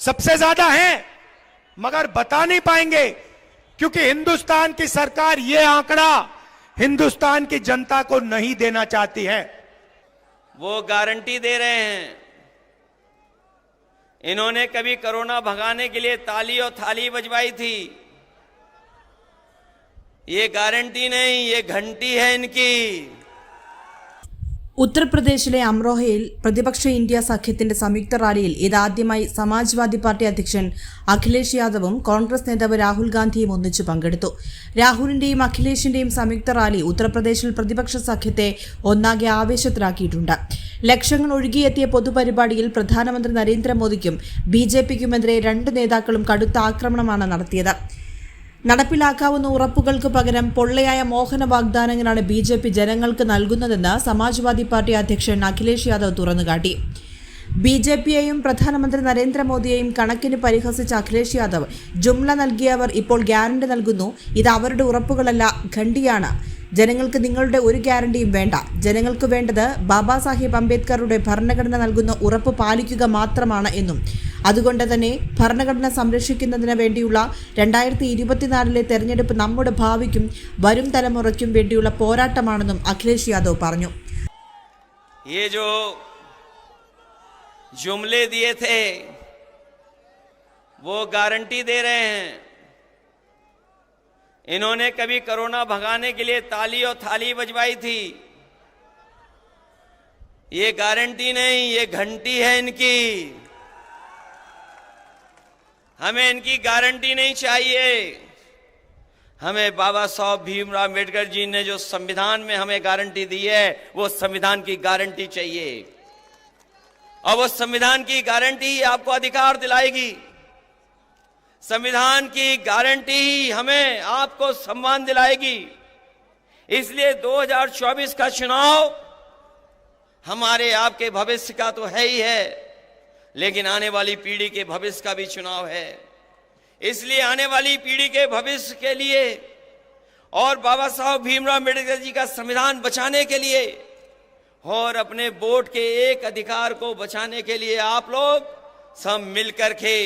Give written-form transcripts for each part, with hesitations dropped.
सबसे ज्यादा हैं, मगर बता नहीं पाएंगे क्योंकि हिंदुस्तान की सरकार ये आंकड़ा हिंदुस्तान की जनता को नहीं देना चाहती है। वो गारंटी दे रहे हैं। इन्होंने कभी कोरोना भगाने के लिए ताली और थाली बजवाई थी। ये गारंटी नहीं, ये घंटी है इनकी। ഉത്തർപ്രദേശിലെ അമ്രോഹയിൽ പ്രതിപക്ഷ ഇന്ത്യ സഖ്യത്തിന്റെ സംയുക്ത റാലിയിൽ ഇതാദ്യമായി സമാജ്വാദി പാർട്ടി അധ്യക്ഷൻ അഖിലേഷ് യാദവും കോൺഗ്രസ് നേതാവ് രാഹുൽ ഗാന്ധിയും ഒന്നിച്ചു പങ്കെടുത്തു. രാഹുലിന്റെയും അഖിലേഷിന്റെയും സംയുക്ത റാലി ഉത്തർപ്രദേശിൽ പ്രതിപക്ഷ സഖ്യത്തെ ഒന്നാകെ ആവേശത്തിലാക്കിയിട്ടുണ്ട്. ലക്ഷങ്ങൾ ഒഴുകിയെത്തിയ പൊതുപരിപാടിയിൽ പ്രധാനമന്ത്രി നരേന്ദ്രമോദിക്കും ബിജെപിക്കുമെതിരെ രണ്ട് നേതാക്കളും കടുത്ത ആക്രമണമാണ് നടത്തിയത്. നടപ്പിലാക്കാവുന്ന ഉറപ്പുകൾക്ക് പകരം പൊള്ളയായ മോഹന വാഗ്ദാനങ്ങളാണ് ബിജെപി ജനങ്ങൾക്ക് നൽകുന്നതെന്ന് സമാജ്വാദി പാർട്ടി അധ്യക്ഷൻ അഖിലേഷ് യാദവ് തുറന്നുകാട്ടി. ബിജെപിയെയും പ്രധാനമന്ത്രി നരേന്ദ്രമോദിയെയും കണക്കിന് പരിഹസിച്ച അഖിലേഷ് യാദവ് ജുംല നൽകിയവർ ഇപ്പോൾ ഗ്യാരണ്ടി നൽകുന്നു, ഇത് അവരുടെ ഉറപ്പുകളല്ല, ഖണ്ഡിയാണ്. ജനങ്ങൾക്ക് നിങ്ങളുടെ ഒരു ഗ്യാരണ്ടിയും വേണ്ട. ജനങ്ങൾക്ക് വേണ്ടത് ബാബാ സാഹിബ് അംബേദ്കറുടെ ഭരണഘടന നൽകുന്ന ഉറപ്പ് പാലിക്കുക മാത്രമാണ് എന്നും അതുകൊണ്ട് തന്നെ ഭരണഘടന സംരക്ഷിക്കുന്നതിന് വേണ്ടിയുള്ള 2024 തെരഞ്ഞെടുപ്പ് നമ്മുടെ ഭാവിക്കും വരും തലമുറയ്ക്കും വേണ്ടിയുള്ള പോരാട്ടമാണെന്നും അഖിലേഷ് യാദവ് പറഞ്ഞു. ये जो जुमले दिए थे वो गारंटी दे रहे हैं। इन्होंने कभी कोरोना भगाने के लिए ताली और थाली बजवाई थी। ये गारंटी नहीं, ये घंटी है इनकी। हमें इनकी गारंटी नहीं चाहिए। हमें बाबा साहब भीमराव अम्बेडकर जी ने जो संविधान में हमें गारंटी दी है वो संविधान की गारंटी चाहिए, और वो संविधान की गारंटी आपको अधिकार दिलाएगी। संविधान की गारंटी हमें आपको सम्मान दिलाएगी। इसलिए 2024 का चुनाव हमारे आपके भविष्य का तो है ही है, लेकिन आने वाली पीढ़ी के भविष्य का भी चुनाव है। इसलिए आने वाली पीढ़ी के भविष्य के लिए और बाबा साहब भीमराव अम्बेडकर जी का संविधान बचाने के लिए और अपने वोट के एक अधिकार को बचाने के लिए आप लोग सब मिलकर के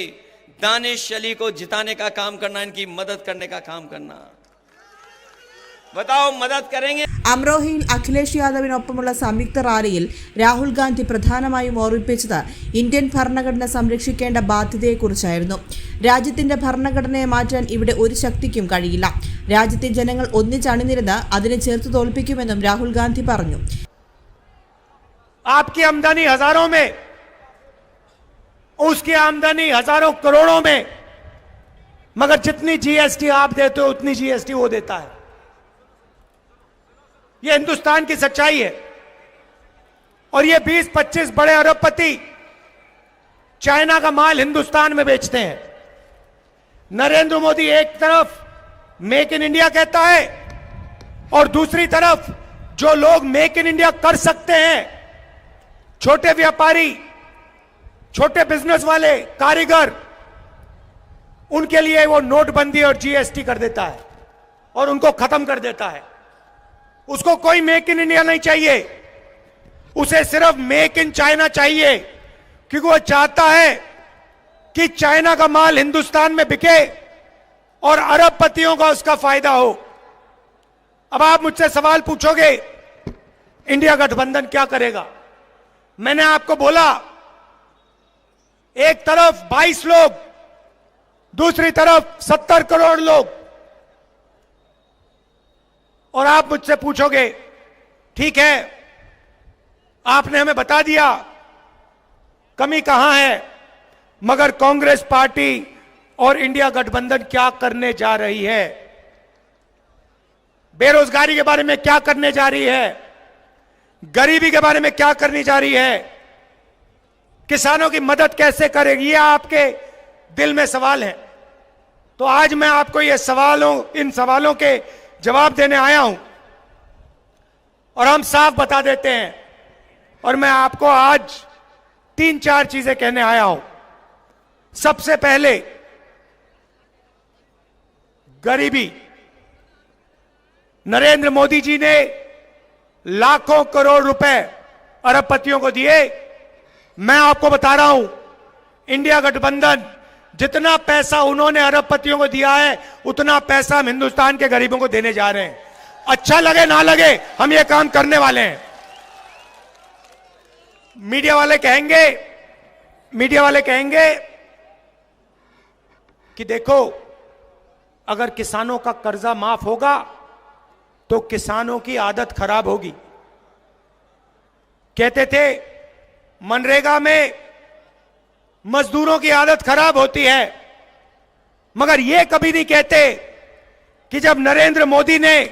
दानिश अली को जिताने का काम करना, इनकी मदद करने का काम करना। बताओ, मदद करेंगे? അമ്രോഹയിൽ അഖിലേഷ് യാദവിനൊപ്പമുള്ള സംയുക്ത റാലിയിൽ രാഹുൽ ഗാന്ധി പ്രധാനമായും ഓർമ്മിപ്പിച്ചത് ഇന്ത്യൻ ഭരണഘടന സംരക്ഷിക്കേണ്ട ബാധ്യതയെക്കുറിച്ചായിരുന്നു. രാജ്യത്തിന്റെ ഭരണഘടനയെ മാറ്റാൻ ഇവിടെ ഒരു ശക്തിക്കും കഴിയില്ല. രാജ്യത്തെ ജനങ്ങൾ ഒന്നിച്ചണിനിരുന്ന് അതിനെ ചേർത്ത് തോൽപ്പിക്കുമെന്നും രാഹുൽ ഗാന്ധി പറഞ്ഞു. आपकी आमदनी हजारों में, उसकी आमदनी हजारों करोड़ों में, मगर जितनी जीएसटी आप देते हो उतनी जीएसटी वो देता है। ये हिंदुस्तान की सच्चाई है। और ये 20-25 बड़े अरबपति चाइना का माल हिंदुस्तान में बेचते हैं। नरेंद्र मोदी एक तरफ मेक इन इंडिया कहता है और दूसरी तरफ जो लोग मेक इन इंडिया कर सकते हैं, छोटे व्यापारी, छोटे बिजनेस वाले, कारीगर, उनके लिए वो नोटबंदी और जीएसटी कर देता है और उनको खत्म कर देता है। उसको कोई मेक इन इंडिया नहीं चाहिए, उसे सिर्फ मेक इन चाइना चाहिए, क्योंकि वो चाहता है कि चाइना का माल हिंदुस्तान में बिके और अरबपतियों का उसका फायदा हो। अब आप मुझसे सवाल पूछोगे इंडिया गठबंधन क्या करेगा? मैंने आपको बोला, एक तरफ 22 लोग, दूसरी तरफ 70 करोड़ लोग, और आप मुझसे पूछोगे ठीक है, आपने हमें बता दिया कमी कहां है, मगर कांग्रेस पार्टी और इंडिया गठबंधन क्या करने जा रही है? बेरोजगारी के बारे में क्या करने जा रही है? गरीबी के बारे में क्या करने जा रही है? किसानों की मदद कैसे करेगी? ये आपके दिल में सवाल है। तो आज मैं आपको इन सवालों के जवाब देने आया हूं और हम साफ बता देते हैं। और मैं आपको आज 3-4 चीजें कहने आया हूं। सबसे पहले गरीबी। नरेंद्र मोदी जी ने लाखों करोड़ रुपए अरबपतियों को दिए। मैं आपको बता रहा हूं, इंडिया गठबंधन जितना पैसा उन्होंने अरबपतियों को दिया है उतना पैसा हम हिंदुस्तान के गरीबों को देने जा रहे हैं। अच्छा लगे ना लगे हम ये काम करने वाले हैं। मीडिया वाले कहेंगे कि देखो अगर किसानों का कर्जा माफ होगा तो किसानों की आदत खराब होगी। कहते थे मनरेगा में मजदूरों की आदत खराब होती है, मगर यह कभी नहीं कहते कि जब नरेंद्र मोदी ने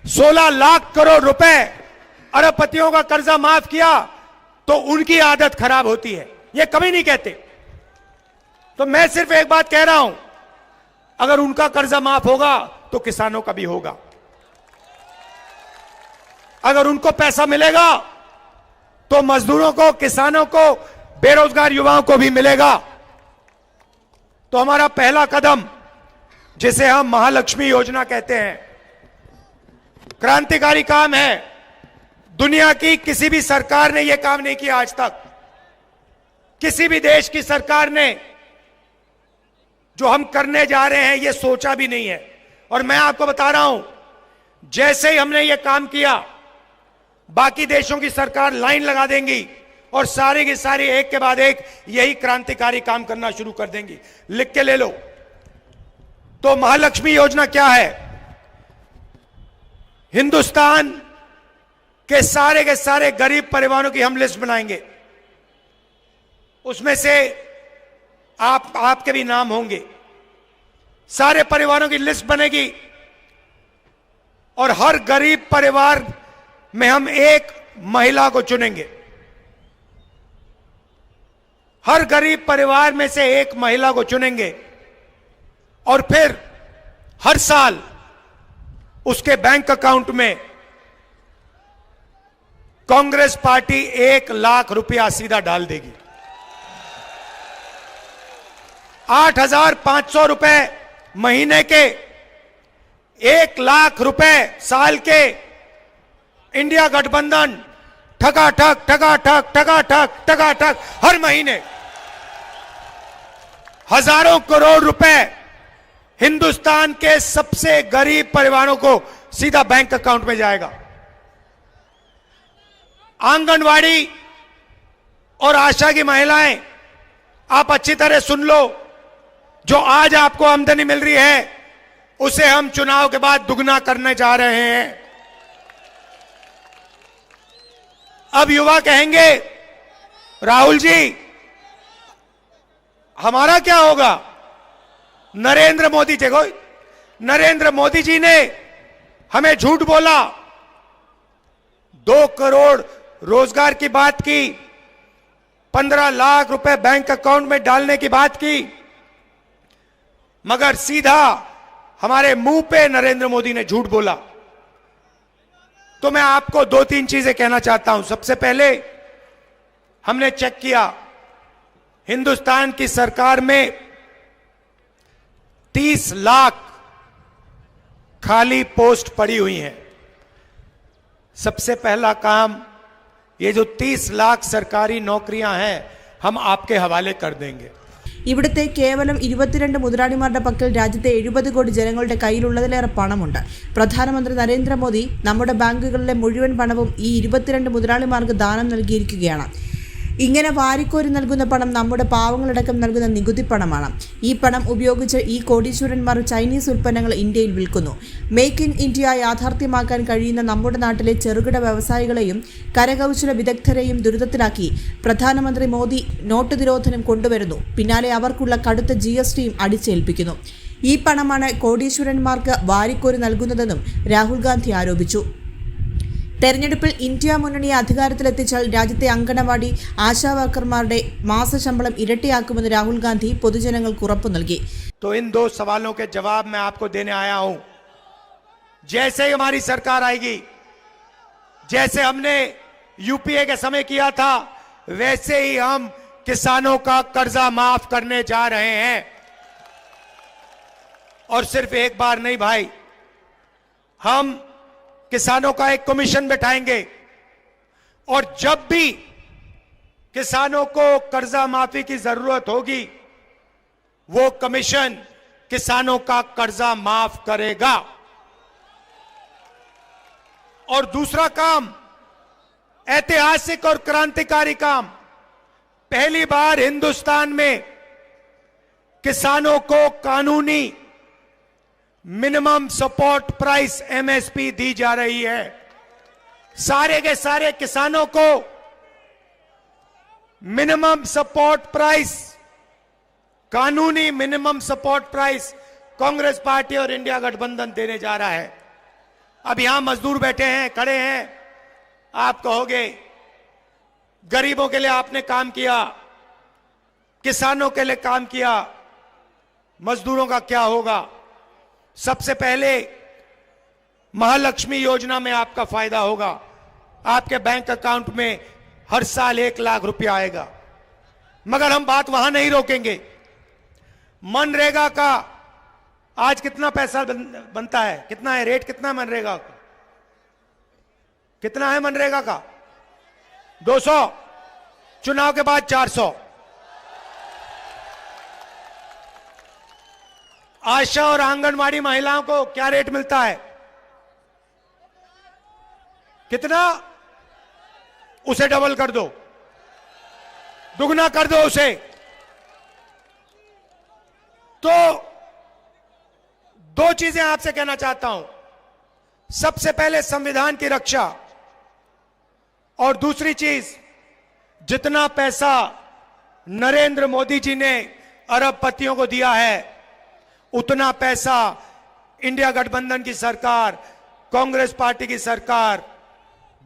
16 लाख करोड़ रुपए अरबपतियों का कर्जा माफ किया तो उनकी आदत खराब होती है। यह कभी नहीं कहते। तो मैं सिर्फ एक बात कह रहा हूं, अगर उनका कर्जा माफ होगा तो किसानों का भी होगा। अगर उनको पैसा मिलेगा तो मजदूरों को, किसानों को, बेरोजगार युवाओं को भी मिलेगा। तो हमारा पहला कदम, जिसे हम महालक्ष्मी योजना कहते हैं, क्रांतिकारी काम है। दुनिया की किसी भी सरकार ने यह काम नहीं किया आज तक। किसी भी देश की सरकार ने जो हम करने जा रहे हैं यह सोचा भी नहीं है। और मैं आपको बता रहा हूं, जैसे ही हमने यह काम किया बाकी देशों की सरकार लाइन लगा देंगी और सारी की सारी एक के बाद एक यही क्रांतिकारी काम करना शुरू कर देंगी। लिख के ले लो। तो महालक्ष्मी योजना क्या है? हिंदुस्तान के सारे गरीब परिवारों की हम लिस्ट बनाएंगे। उसमें से आपके भी नाम होंगे। सारे परिवारों की लिस्ट बनेगी और हर गरीब परिवार में हम एक महिला को चुनेंगे। हर गरीब परिवार में से एक महिला को चुनेंगे और फिर हर साल उसके बैंक अकाउंट में कांग्रेस पार्टी 1 लाख रुपया सीधा डाल देगी। 8,500 रुपए महीने के, 1 लाख रुपए साल के, इंडिया गठबंधन ठगाठक हर महीने हजारों करोड़ रुपए हिंदुस्तान के सबसे गरीब परिवारों को सीधा बैंक अकाउंट में जाएगा। आंगनवाड़ी और आशा की महिलाएं, आप अच्छी तरह सुन लो, जो आज आपको आमदनी मिल रही है उसे हम चुनाव के बाद दुगना करने जा रहे हैं। अब युवा कहेंगे राहुल जी हमारा क्या होगा? नरेंद्र मोदी जी ने हमें झूठ बोला, 2 करोड़ रोजगार की बात की, 15 लाख रुपए बैंक अकाउंट में डालने की बात की, मगर सीधा हमारे मुंह पे नरेंद्र मोदी ने झूठ बोला। तो मैं आपको 2-3 चीजें कहना चाहता हूं। सबसे पहले हमने चेक किया, हिंदुस्तान की सरकार में 30 लाख खाली पोस्ट पड़ी हुई हैं। सबसे पहला काम, ये जो 30 लाख सरकारी नौकरियां हैं हम आपके हवाले कर देंगे। ഇവിടുത്തെ കേവലം 22 മുതലാളിമാരുടെ പക്കൽ രാജ്യത്തെ 70 കോടി ജനങ്ങളുടെ കയ്യിലുള്ളതിലേറെ പണമുണ്ട്. പ്രധാനമന്ത്രി നരേന്ദ്രമോദി നമ്മുടെ ബാങ്കുകളിലെ മുഴുവൻ പണവും ഈ 22 മുതലാളിമാർക്ക് ദാനം നൽകിയിരിക്കുകയാണ്. ഇങ്ങനെ വാരിക്കോരി നൽകുന്ന പണം നമ്മുടെ പാവങ്ങളടക്കം നൽകുന്ന നികുതി പണമാണ്. ഈ പണം ഉപയോഗിച്ച് ഈ കോടീശ്വരന്മാർ ചൈനീസ് ഉൽപ്പന്നങ്ങൾ ഇന്ത്യയിൽ വിൽക്കുന്നു. മേക്ക് ഇൻ ഇന്ത്യ യാഥാർത്ഥ്യമാക്കാൻ കഴിയുന്ന നമ്മുടെ നാട്ടിലെ ചെറുകിട വ്യവസായികളെയും കരകൗശല വിദഗ്ധരെയും ദുരിതത്തിലാക്കി പ്രധാനമന്ത്രി മോദി നോട്ട് നിരോധനം കൊണ്ടുവരുന്നു. പിന്നാലെ അവർക്കുള്ള കടുത്ത GSTയും അടിച്ചേൽപ്പിക്കുന്നു. ഈ പണമാണ് കോടീശ്വരന്മാർക്ക് വാരിക്കോരി നൽകുന്നതെന്നും രാഹുൽ ഗാന്ധി ആരോപിച്ചു. തെരഞ്ഞെടുപ്പിൽ ഇന്ത്യ മുന്നണിയെ അധികാരത്തിലെത്തിച്ചാൽ രാജ്യത്തെ അംഗനവാടി ആശാവർക്കർമാരുടെ മാസശമ്പളം ഇരട്ടിയാക്കുമെന്ന് രാഹുൽ ഗാന്ധി പൊതുജനങ്ങൾക്ക് ഉറപ്പു നൽകി. तो इन 2 सवालों के जवाब मैं आपको देने आया हूं। जैसे ही हमारी सरकार आएगी, जैसे हमने यूपीए के समय किया था, वैसे ही हम किसानों का कर्जा माफ करने जा रहे हैं। और सिर्फ एक बार नहीं भाई, हम किसानों का एक कमीशन बैठाएंगे और जब भी किसानों को कर्जा माफी की जरूरत होगी, वो कमीशन किसानों का कर्जा माफ करेगा। और दूसरा काम, ऐतिहासिक और क्रांतिकारी काम, पहली बार हिंदुस्तान में किसानों को कानूनी मिनिमम सपोर्ट प्राइस एमएसपी दी जा रही है। सारे के सारे किसानों को मिनिमम सपोर्ट प्राइस, कानूनी minimum support price Congress party और इंडिया गठबंधन देने जा रहा है। अब यहां मजदूर बैठे हैं, खड़े हैं, आप कहोगे गरीबों के लिए आपने काम किया, किसानों के लिए काम किया, मजदूरों का क्या होगा? सबसे पहले महालक्ष्मी योजना में आपका फायदा होगा। आपके बैंक अकाउंट में हर साल 1 लाख रुपया आएगा। मगर हम बात वहां नहीं रोकेंगे। मनरेगा का आज कितना पैसा बनता है? कितना है रेट? कितना है मनरेगा का? कितना है मनरेगा का? 200, चुनाव के बाद 400। आशा और आंगनवाड़ी महिलाओं को क्या रेट मिलता है? कितना? उसे डबल कर दो, दुगना कर दो उसे। तो 2 चीजें आपसे कहना चाहता हूं। सबसे पहले संविधान की रक्षा, और दूसरी चीज, जितना पैसा नरेंद्र मोदी जी ने अरबपतियों को दिया है, उतना पैसा इंडिया गठबंधन की सरकार, कांग्रेस पार्टी की सरकार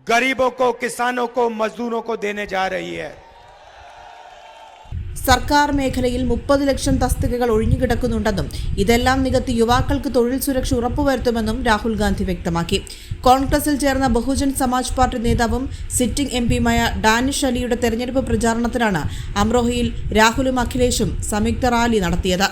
गरीबों को, किसानों को, मजदूरों को देने जा रही है। സർക്കാർ മേഖലയിൽ 30 ലക്ഷം തസ്തികകൾ ഒഴിഞ്ഞുകിടക്കുന്നുണ്ടെന്നും ഇതെല്ലാം നികത്തി യുവാക്കൾക്ക് തൊഴിൽ സുരക്ഷ ഉറപ്പുവരുത്തുമെന്നും രാഹുൽ ഗാന്ധി വ്യക്തമാക്കി. കോൺഗ്രസിൽ ചേർന്ന ബഹുജൻ സമാജ് പാർട്ടി നേതാവും സിറ്റിംഗ് എംപിയുമായ ഡാനിഷ് അലിയുടെ തെരഞ്ഞെടുപ്പ് പ്രചാരണത്തിനാണ് അമ്രോഹയിൽ രാഹുലും അഖിലേഷും സംയുക്ത റാലി നടത്തിയത്.